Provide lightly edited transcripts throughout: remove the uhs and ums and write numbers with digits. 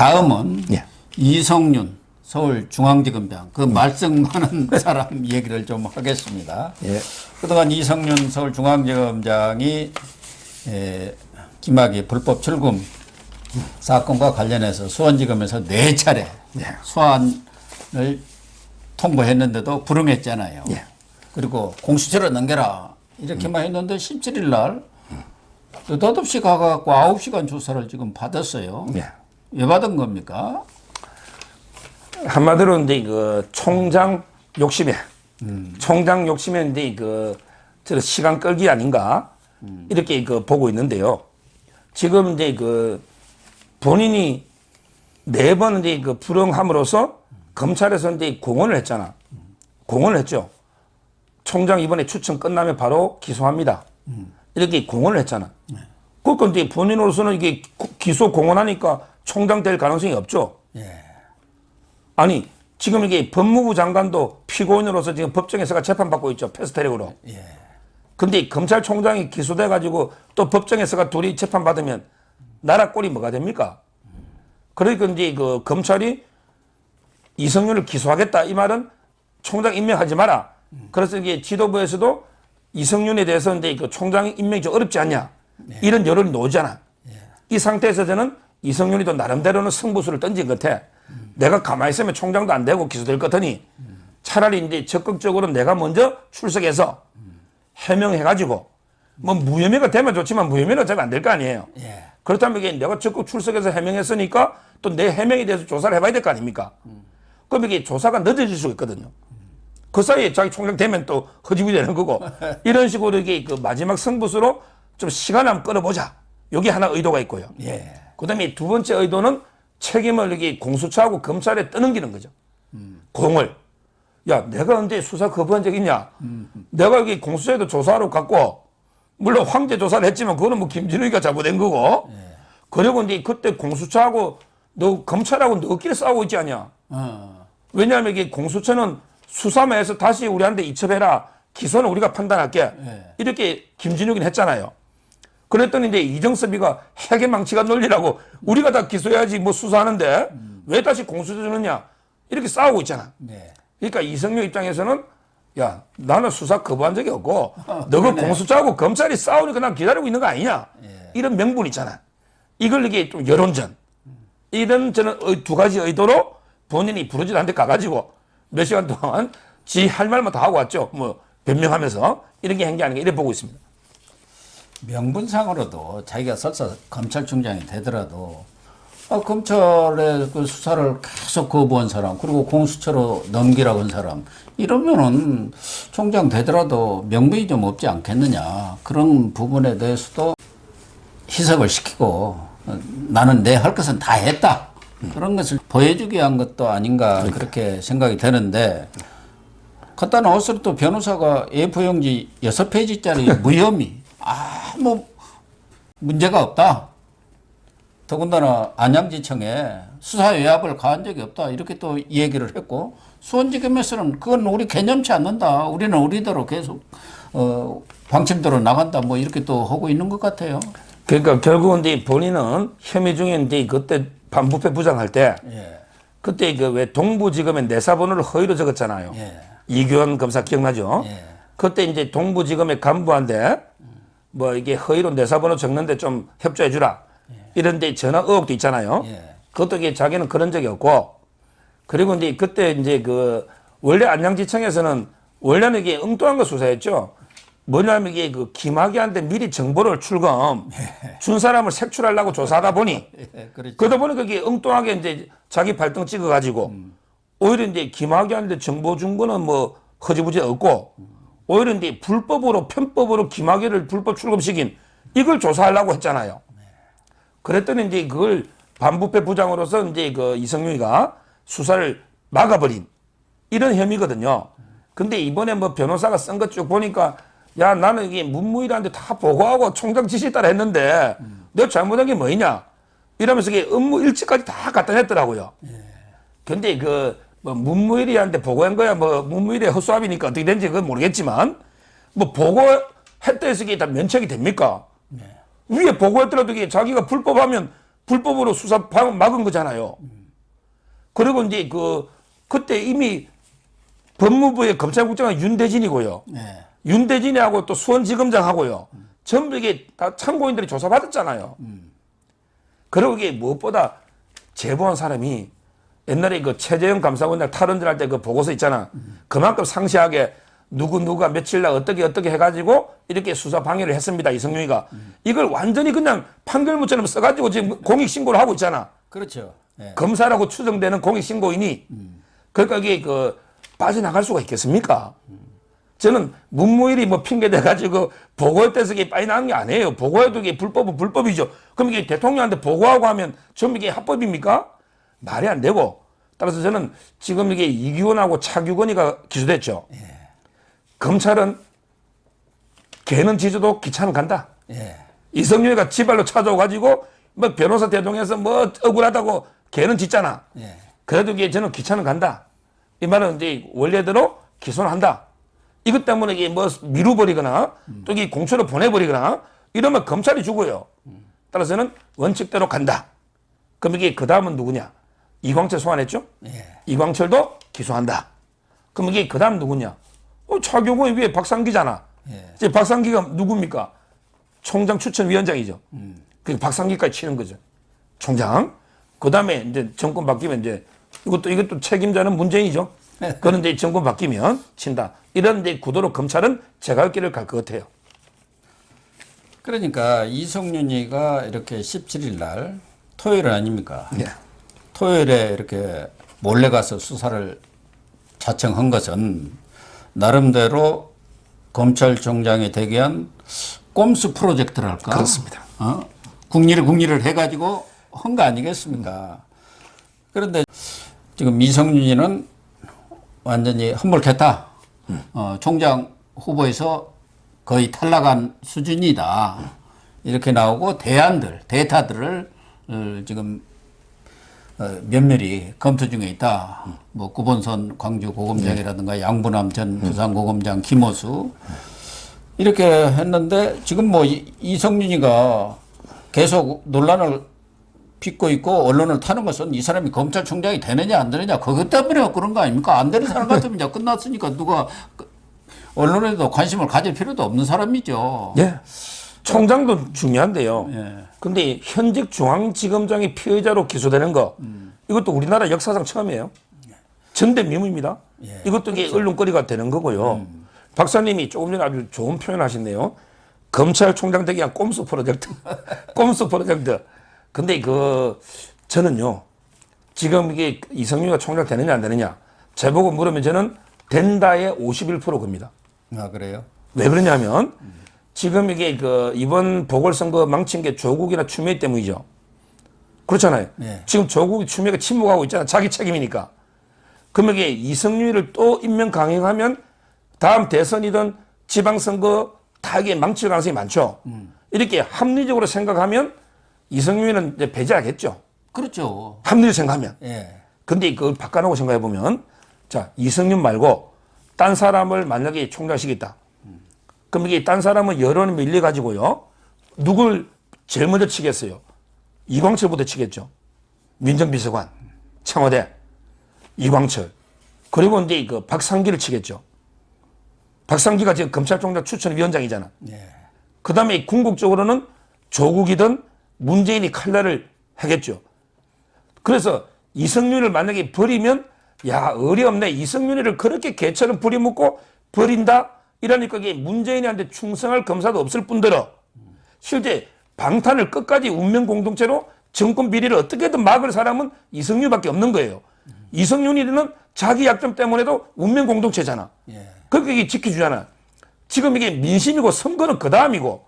다음은 예. 이성윤 서울중앙지검장 그 말썽 많은 사람 얘기를 좀 하겠습니다. 예. 그동안 이성윤 서울중앙지검장이 김학의 불법 출금 사건과 관련해서 수원지검에서 4차례 예. 소환을 통보했는데도 불응했잖아요. 예. 그리고 공수처로 넘겨라 이렇게만 했는데 17일 날 느닷없이 가갖고 9시간 조사를 지금 받았어요. 예. 왜 받은 겁니까? 한마디로 이제 그 총장 욕심에, 총장 욕심에 이제 저 시간 끌기 아닌가 이렇게 보고 있는데요. 지금 이제 본인이 4번 이제 불응함으로써 검찰에서 이제 공언을 했잖아. 공언을 했죠. 총장 이번에 추천 끝나면 바로 기소합니다. 이렇게 공언을 했잖아. 그러니까 이제 본인으로서는 이게 기소 공언하니까 총장 될 가능성이 없죠. 예. 아니 지금 이게 법무부 장관도 피고인으로서 지금 법정에서가 재판받고 있죠. 패스트트랙으로. 예. 근데 검찰총장이 기소돼 가지고 또 법정에서가 둘이 재판받으면 나라 꼴이 뭐가 됩니까? 그러니까 이제 검찰이 이성윤을 기소하겠다 이 말은 총장 임명하지 마라. 그래서 이게 지도부에서도 이성윤에 대해서 이제 총장 임명이 좀 어렵지 않냐. 이런 여론이 나오잖아. 이 상태에서 저는 이성윤이 또 나름대로는 승부수를 던진 것 같아. 내가 가만히 있으면 총장도 안 되고 기소될 것 같으니 차라리 이제 적극적으로 내가 먼저 출석해서 해명해가지고 뭐 무혐의가 되면 좋지만 무혐의는 어차피 안 될 거 아니에요. 예. 그렇다면 이게 내가 적극 출석해서 해명했으니까 또 내 해명에 대해서 조사를 해봐야 될 거 아닙니까? 그럼 이게 조사가 늦어질 수가 있거든요. 그 사이에 자기 총장 되면 또 허집이 되는 거고 이런 식으로 이게 마지막 승부수로 좀 시간을 한번 끌어보자. 여기 하나 의도가 있고요. 예. 그 다음에 두 번째 의도는 책임을 이게 공수처하고 검찰에 떠넘기는 거죠. 공을. 야, 내가 언제 수사 거부한 적 있냐? 내가 여기 공수처에도 조사하러 갔고, 물론 황제 조사를 했지만 그거는 뭐 김진욱이가 잘못된 거고, 그리고 이제 그때 공수처하고 너 검찰하고 너끼리 싸우고 있지 않냐? 왜냐하면 이게 공수처는 수사만 해서 다시 우리한테 이첩해라. 기소는 우리가 판단할게. 이렇게 김진욱이는 했잖아요. 그랬더니 이제 이정섭이가 핵의 망치가 논리라고 우리가 다 기소해야지 뭐 수사하는데 왜 다시 공수처 주느냐 이렇게 싸우고 있잖아. 네. 그러니까 이성윤 입장에서는 야 나는 수사 거부한 적이 없고 너가 공수처하고 검찰이 싸우니까 난 기다리고 있는 거 아니냐 이런 명분 있잖아. 이걸 이게 좀 여론전 이런 저는 두 가지 의도로 본인이 부르지도 않는데 가가지고 몇 시간 동안 지 할 말만 다 하고 왔죠. 뭐 변명하면서 이렇게 한 게 아닌가 이렇게 보고 있습니다. 명분상으로도 자기가 설사 검찰총장이 되더라도 검찰의 그 수사를 계속 거부한 사람 그리고 공수처로 넘기라고 한 사람 이러면은 총장 되더라도 명분이 좀 없지 않겠느냐 그런 부분에 대해서도 희석을 시키고 나는 내 할 것은 다 했다 그런 것을 보여주기 위한 것도 아닌가 그렇게 생각이 되는데 갖다 나왔을 또 변호사가 A4용지 6페이지짜리 무혐의 아무 문제가 없다. 더군다나 안양지청에 수사 외압을 가한 적이 없다. 이렇게 또 얘기를 했고 수원지검에서는 그건 우리 개념치 않는다. 우리는 우리대로 계속 방침대로 나간다. 뭐 이렇게 또 하고 있는 것 같아요. 그러니까 결국은 이제 본인은 혐의 중에 이제 그때 반부패 부장할 때 예. 그때 왜 동부지검에 내사번호를 허위로 적었잖아요. 예. 이규환 검사 기억나죠? 예. 그때 이제 동부지검의 간부한테 뭐 이게 허위로 내사번호 적는데 좀 협조해 주라. 이런데 전화 의혹도 있잖아요. 예. 그것도 이게 자기는 그런 적이 없고 그리고 이제 그때 이제 원래 안양지청에서는 원래는 이게 엉뚱한 거 수사했죠. 뭐냐면 이게 김학의한테 미리 정보를 준 사람을 색출하려고 조사하다 보니 그렇죠. 그러다 보니까 이게 엉뚱하게 이제 자기 발등 찍어가지고 오히려 이제 김학의한테 정보 준 거는 뭐 허지부지 없고 오히려 이제 불법으로 편법으로 김학의를 불법 출금시킨 이걸 조사하려고 했잖아요. 그랬더니 이제 그걸 반부패 부장으로서 이제 이성윤이가 수사를 막아버린 이런 혐의거든요. 근데 이번에 뭐 변호사가 쓴 것 쭉 보니까 야 나는 이게 문무일한테 다 보고하고 총장 지시에 따라 했는데 내가 잘못한 게 뭐냐 이러면서 이게 업무 일지까지 다 갖다 냈더라고요. 근데 뭐 문무일이한테 보고한 거야 뭐 문무일의 헛수합이니까 어떻게 된지 그건 모르겠지만 뭐 보고했다 해서 이게 다 면책이 됩니까? 위에 보고했더라도 이게 자기가 불법하면 불법으로 수사 막은 거잖아요. 그리고 이제 그때 이미 법무부의 검찰국장은 윤대진이고요. 네. 윤대진이하고 또 수원지검장하고요. 전부 이게 다 참고인들이 조사받았잖아요. 그리고 이게 무엇보다 제보한 사람이 옛날에 그 최재형 감사원장 탈원전 할 때 그 보고서 있잖아. 그만큼 상세하게 누구가 며칠 날 어떻게 해가지고 이렇게 수사 방해를 했습니다. 이성윤이가. 이걸 완전히 그냥 판결문처럼 써가지고 지금 공익신고를 하고 있잖아. 그렇죠. 예. 검사라고 추정되는 공익신고인이. 그러니까 이게 빠져나갈 수가 있겠습니까? 저는 문무일이 뭐 핑계대가지고 보고했대서 이게 빠져나가는 게 아니에요. 보고해도 이게 불법은 불법이죠. 그럼 이게 대통령한테 보고하고 하면 전부 이게 합법입니까? 말이 안 되고. 따라서 저는 지금 이게 이규원하고 차규건이가 기소됐죠. 예. 검찰은 걔는 지져도 기차는 간다. 예. 이성윤이가 지발로 찾아와가지고 뭐 변호사 대동해서 뭐 억울하다고 걔는 짓잖아. 예. 그래도 이게 저는 기차는 간다. 이 말은 이제 원래대로 기소는 한다. 이것 때문에 이게 뭐 미루버리거나 또 이게 공처로 보내버리거나 이러면 검찰이 죽어요. 따라서는 원칙대로 간다. 그럼 이게 그 다음은 누구냐? 이광철 소환했죠? 예. 이광철도 기소한다. 그럼 이게 그 다음 누구냐? 차교구의 위에 박상기잖아. 예. 이제 박상기가 누굽니까? 총장 추천위원장이죠. 그 박상기까지 치는 거죠. 총장. 그 다음에 이제 정권 바뀌면 이제 이것도 책임자는 문재인이죠. 그런데 정권 바뀌면 친다. 이런 이제 구도로 검찰은 제갈 길을 갈 것 같아요. 그러니까 이성윤이가 이렇게 17일 날 토요일 아닙니까? 예. 토요일에 이렇게 몰래 가서 수사를 자청한 것은 나름대로 검찰총장이 되기 위한 꼼수 프로젝트랄까? 그렇습니다. 국리를 해가지고 한 거 아니겠습니까? 그런데 지금 이성윤이는 완전히 험불했다. 총장 후보에서 거의 탈락한 수준이다. 이렇게 나오고 대타들을 지금 면밀히 검토 중에 있다. 뭐 구본선 광주고검장이라든가 양부남 전 부산고검장 김호수 이렇게 했는데 지금 뭐 이성윤이가 계속 논란을 빚고 있고 언론을 타는 것은 이 사람이 검찰총장이 되느냐 안 되느냐 그것 때문에 그런 거 아닙니까? 안 되는 사람 같으면 이제 끝났으니까 누가 언론에도 관심을 가질 필요도 없는 사람이죠. 예. 총장도 중요한데요. 예. 근데 현직 중앙지검장이 피의자로 기소되는 거 이것도 우리나라 역사상 처음이에요. 전대미문입니다. 예. 이것도 이게 언론거리가 되는 거고요. 박사님이 조금 전에 아주 좋은 표현 하셨네요. 검찰총장 되기 위한 꼼수 프로젝트. 꼼수 프로젝트. 근데 저는요, 지금 이게 이성윤이가 총장 되느냐 안 되느냐, 제보고 물으면 저는 된다에 51% 겁니다. 아, 그래요? 왜 그러냐면, 지금 이게 이번 보궐선거 망친 게 조국이나 추미애 때문이죠. 그렇잖아요. 네. 지금 조국이 추미애가 침묵하고 있잖아. 자기 책임이니까. 그러면 이게 이성윤이를 또 임명 강행하면 다음 대선이든 지방선거 다 이게 망칠 가능성이 많죠. 이렇게 합리적으로 생각하면 이성윤이는 이제 배제하겠죠. 그렇죠. 합리적으로 생각하면. 예. 근데 그걸 바꿔놓고 생각해보면, 자, 이성윤 말고 딴 사람을 만약에 총장시켰다. 그럼 이게 딴 사람은 여론이 밀려가지고요. 누굴 제일 먼저 치겠어요? 이광철부터 치겠죠. 민정비서관, 청와대, 이광철. 그리고 이제 박상기를 치겠죠. 박상기가 지금 검찰총장 추천위원장이잖아. 예. 그 다음에 궁극적으로는 조국이든 문재인이 칼날을 하겠죠. 그래서 이성윤을 만약에 버리면 야 어이없네. 이성윤이를 그렇게 개처럼 부리묻고 버린다? 이러니까 이게 문재인한테 충성할 검사도 없을 뿐더러 실제 방탄을 끝까지 운명 공동체로 정권 비리를 어떻게든 막을 사람은 이성윤밖에 없는 거예요. 이성윤이는 자기 약점 때문에도 운명 공동체잖아. 예. 그렇게 이게 지켜주잖아. 지금 이게 민심이고 선거는 그 다음이고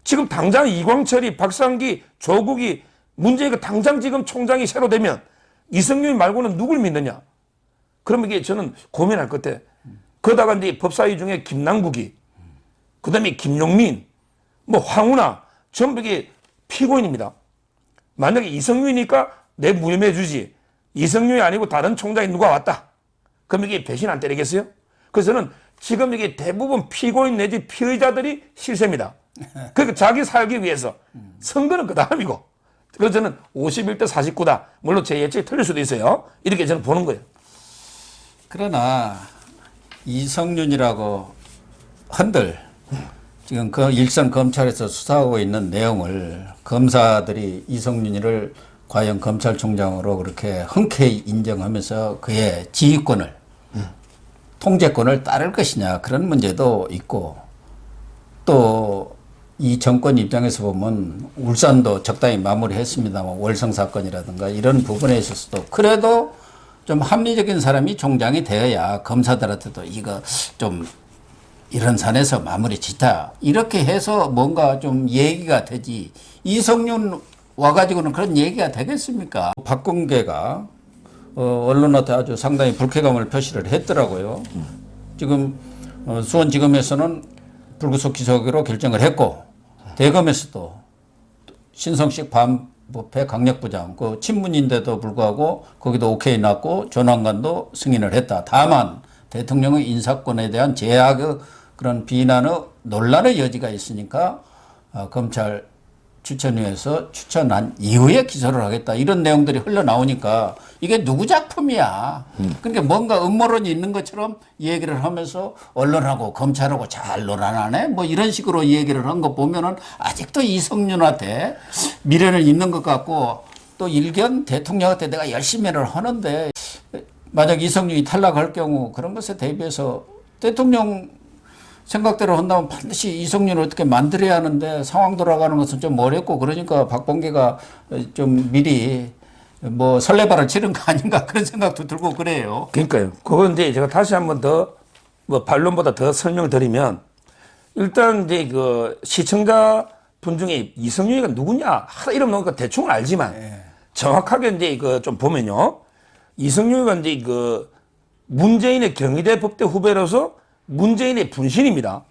지금 당장 이광철이 박상기 조국이 문재인이 당장 지금 총장이 새로 되면 이성윤 말고는 누굴 믿느냐. 그러면 이게 저는 고민할 것 같아. 그러다가 이제 법사위 중에 김남국이 그다음에 김용민 뭐 황운하 전부 이게 피고인입니다. 만약에 이성윤이니까 내 무혐의 주지 이성윤이 아니고 다른 총장이 누가 왔다. 그럼 이게 배신 안 때리겠어요? 그래서 저는 지금 이게 대부분 피고인 내지 피의자들이 실세입니다. 그러니까 자기 살기 위해서 선거는 그 다음이고 그래서 저는 51대 49다. 물론 제 예측이 틀릴 수도 있어요. 이렇게 저는 보는 거예요. 그러나 이성윤이라고 한들 지금 그 일선 검찰에서 수사하고 있는 내용을 검사들이 이성윤이를 과연 검찰총장으로 그렇게 흔쾌히 인정하면서 그의 지휘권을 통제권을 따를 것이냐 그런 문제도 있고 또 이 정권 입장에서 보면 울산도 적당히 마무리했습니다만 월성 사건이라든가 이런 부분에 있어서도 그래도 좀 합리적인 사람이 총장이 되어야 검사들한테도 이거 좀 이런 산에서 마무리 짓자 이렇게 해서 뭔가 좀 얘기가 되지 이성윤 와가지고는 그런 얘기가 되겠습니까? 박범계가 언론한테 아주 상당히 불쾌감을 표시를 했더라고요. 지금 수원지검에서는 불구속 기소하기로 결정을 했고 대검에서도 신성식 반부패 강력부장 그 친문인데도 불구하고 거기도 오케이 났고 조남관도 승인을 했다. 다만 대통령의 인사권에 대한 제약의 그런 비난의 논란의 여지가 있으니까 검찰 추천위에서 추천한 이후에 기소를 하겠다 이런 내용들이 흘러나오니까 이게 누구 작품이야. 그러니까 뭔가 음모론이 있는 것처럼 얘기를 하면서 언론하고 검찰하고 잘 논란하네 뭐 이런 식으로 얘기를 한 거 보면은 아직도 이성윤한테 미래는 있는 것 같고 또 일견 대통령한테 내가 열심히 일을 하는데 만약 이성윤이 탈락할 경우 그런 것에 대비해서 대통령 생각대로 한다면 반드시 이성윤을 어떻게 만들어야 하는데 상황 돌아가는 것은 좀 어렵고 그러니까 박범계가 좀 미리 뭐 설레발을 치른 거 아닌가 그런 생각도 들고 그래요. 그러니까요. 그건 이제 제가 다시 한번 더 뭐 반론보다 더 설명을 드리면 일단 이제 그 시청자 분 중에 이성윤이가 누구냐 하다 이름 나오니까 대충은 알지만 정확하게 이제 그 좀 보면요. 이성윤이가 이제 그 문재인의 경희대 법대 후배로서 문재인의 분신입니다.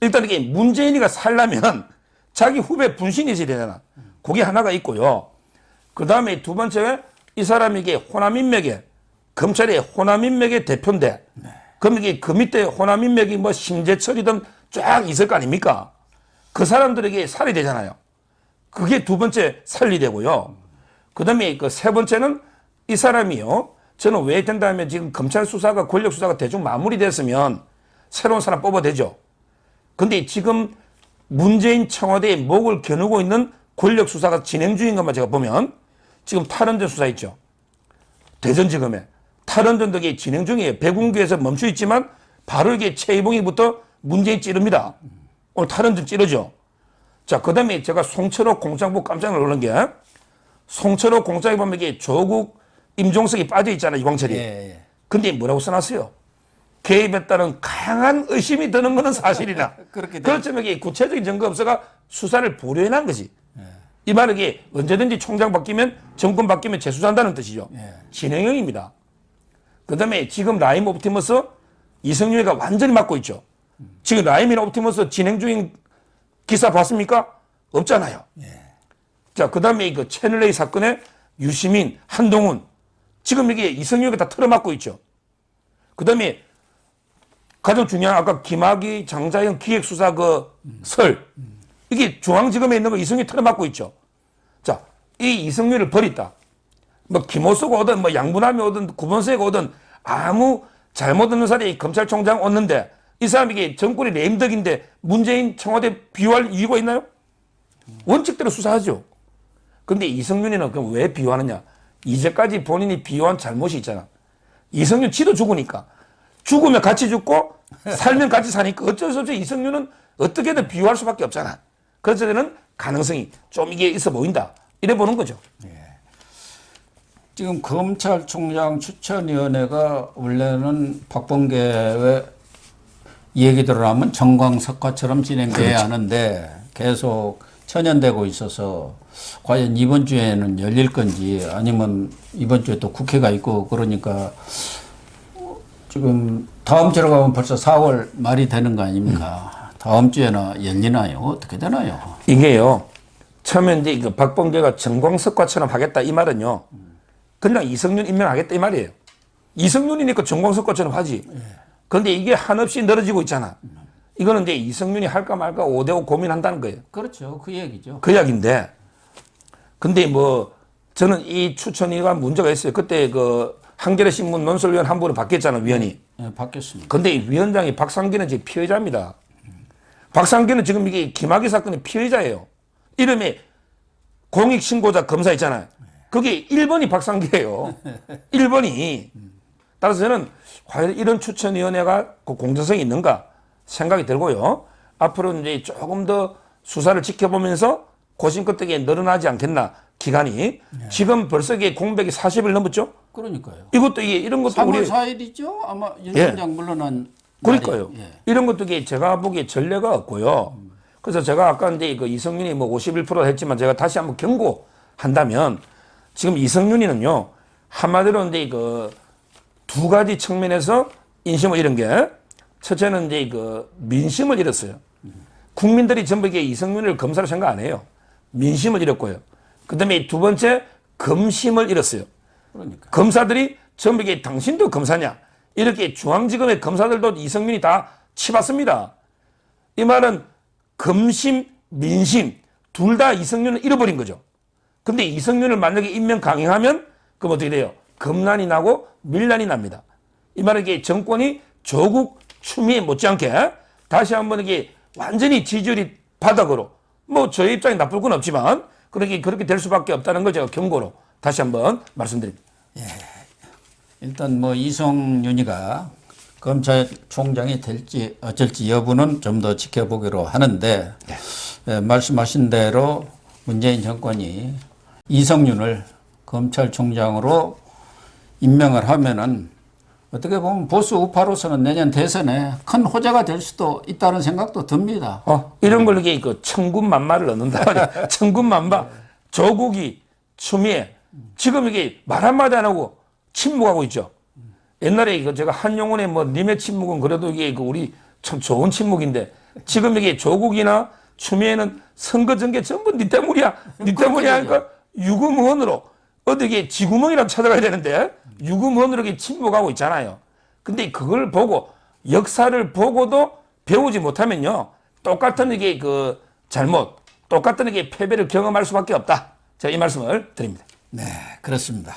일단 이게 문재인이가 살려면 자기 후배 분신이 있어야 되잖아. 그게 하나가 있고요. 그 다음에 두 번째 이 사람이 이게 호남인맥의 검찰의 호남인맥의 대표인데 그럼 이게 그 밑에 호남인맥이 뭐 심재철이든 쫙 있을 거 아닙니까? 그 사람들에게 살이 되잖아요. 그게 두 번째 살리 되고요. 그 다음에 그 세 번째는 이 사람이요. 저는 왜 된다 하면 지금 검찰 수사가 권력 수사가 대충 마무리됐으면 새로운 사람 뽑아대죠. 근데 지금 문재인 청와대의 목을 겨누고 있는 권력 수사가 진행 중인 것만 제가 보면 지금 탈원전 수사 있죠. 대전지검에 탈원전도 이게 진행 중이에요. 백운규에서 멈춰 있지만 바로 이게 최이봉이부터 문재인 찌릅니다. 오늘 탈원전 찌르죠. 자, 그 다음에 제가 송철호 공장부 깜짝 놀란 게 송철호 공장에 보면 이게 조국 임종석이 빠져 있잖아요. 이광철이. 예. 근데 뭐라고 써놨어요? 개입했다는 강한 의심이 드는 것은 사실이나. 그렇지만 이게 구체적인 증거 없어가 수사를 보류해놓은 거지. 이 말은 이게 언제든지 총장 바뀌면 정권 바뀌면 재수사한다는 뜻이죠. 진행형입니다. 그 다음에 지금 라임 옵티머스 이성윤이가 완전히 맡고 있죠. 지금 라임이나 옵티머스 진행 중인 기사 봤습니까? 없잖아요. 자, 그 다음에 그 채널A 사건에 유시민, 한동훈 지금 이게 이성윤이가 다 틀어막고 있죠. 그 다음에 가장 중요한 아까 김학의, 장자영 기획수사 그 설 이게 중앙지검에 있는 거 이성윤이 틀어막고 있죠. 자, 이 이성윤을 버렸다. 뭐 김호수가 오든 뭐 양분함이 오든 구본수가 오든 아무 잘못 없는 사람이 검찰총장 얻는데 이 사람이 이게 정권의 레임덕인데 문재인 청와대 비호할 이유가 있나요? 원칙대로 수사하죠. 근데 이성윤이는 그럼 왜 비호하느냐? 이제까지 본인이 비호한 잘못이 있잖아. 이성윤 지도 죽으니까. 죽으면 같이 죽고 살면 같이 사니까 어쩔 수 없이 이성윤은 어떻게든 비호할 수밖에 없잖아. 그래서 저는 가능성이 좀 이게 있어 보인다. 이래 보는 거죠. 지금 검찰총장 추천위원회가 원래는 박범계의 얘기대로 하면 정광석화처럼 진행돼야 하는데 계속 천연되고 있어서 과연 이번 주에는 열릴 건지 아니면 이번 주에 또 국회가 있고 그러니까 지금 다음 주로 가면 벌써 4월 말이 되는 거 아닙니까? 다음 주에나 열리나요? 어떻게 되나요? 이게요. 처음에 이제 그 박범계가 정광석과처럼 하겠다 이 말은요. 그냥 이성윤 임명하겠다 이 말이에요. 이성윤이니까 정광석과처럼 하지. 그런데 이게 한없이 늘어지고 있잖아. 이거는 이제 이성윤이 할까 말까 5대5 고민한다는 거예요. 그렇죠. 그 얘기죠. 그 이야기인데 근데 뭐 저는 이 추천위가 문제가 있어요. 그때 그 한겨레 신문 논설위원 한 분을 바뀌었잖아, 위원이. 네, 바뀌었습니다. 근데 이 위원장이 박상기는 지금 피해자입니다. 박상기는 지금 이게 김학의 사건의 피해자예요. 이름에 공익신고자 검사 있잖아요. 그게 1번이 박상기예요. 1번이. 따라서 저는 과연 이런 추천위원회가 그 공정성이 있는가 생각이 들고요. 앞으로 이제 조금 더 수사를 지켜보면서 고심끝에 늘어나지 않겠나, 기간이. 지금 벌써 이게 공백이 40일 넘었죠? 그러니까요. 이것도 이게 이런 것도 3월 우리 4일이죠? 아마 윤 총장 물러난 그러니까요. 날이. 예. 이런 것도 이게 제가 보기에 전례가 없고요. 그래서 제가 아까 이제 그 이성윤이 뭐 51% 했지만 제가 다시 한번 경고한다면 지금 이성윤이는요, 한마디로 이제 그 두 가지 측면에서 인심을 잃은 게, 첫째는 이제 그 민심을 잃었어요. 국민들이 전부 이게 이성윤을 검사로 생각 안 해요. 민심을 잃었고요. 그 다음에 두 번째, 검심을 잃었어요. 그러니까. 검사들이 전부 이게 당신도 검사냐, 이렇게 중앙지검의 검사들도 이성윤이 다 치봤습니다. 이 말은 검심, 민심 둘 다 이성윤을 잃어버린 거죠. 근데 이성윤을 만약에 임명 강행하면 그럼 어떻게 돼요? 검난이 나고 밀난이 납니다. 이 말은 이게 정권이 조국 추미애 못지않게 다시 한번 이게 완전히 지지율이 바닥으로, 뭐 저희 입장에 나쁠 건 없지만 그렇게 될 수밖에 없다는 걸 제가 경고로 다시 한번 말씀드립니다. 일단 뭐 이성윤이가 검찰총장이 될지 어쩔지 여부는 좀 더 지켜보기로 하는데, 말씀하신 대로 문재인 정권이 이성윤을 검찰총장으로 임명을 하면은 어떻게 보면 보수 우파로서는 내년 대선에 큰 호재가 될 수도 있다는 생각도 듭니다. 이런 걸 이게 그 천군만마를 얻는다 말이야. 천군만마. 조국이, 추미애. 지금 이게 말 한마디 안 하고 침묵하고 있죠. 옛날에 그 제가 한용운의 뭐 님의 침묵은 그래도 이게 그 우리 참 좋은 침묵인데, 지금 이게 조국이나 추미애는 선거 전개 전부 니 때문이야. 니 때문이야 하니까 유구무원으로 어떻게 지구멍이라도 찾아가야 되는데 유구무원으로 이렇게 침묵하고 있잖아요. 근데 그걸 보고, 역사를 보고도 배우지 못하면요, 똑같은 이게 그 잘못, 똑같은 이게 패배를 경험할 수밖에 없다. 제가 이 말씀을 드립니다. 네, 그렇습니다.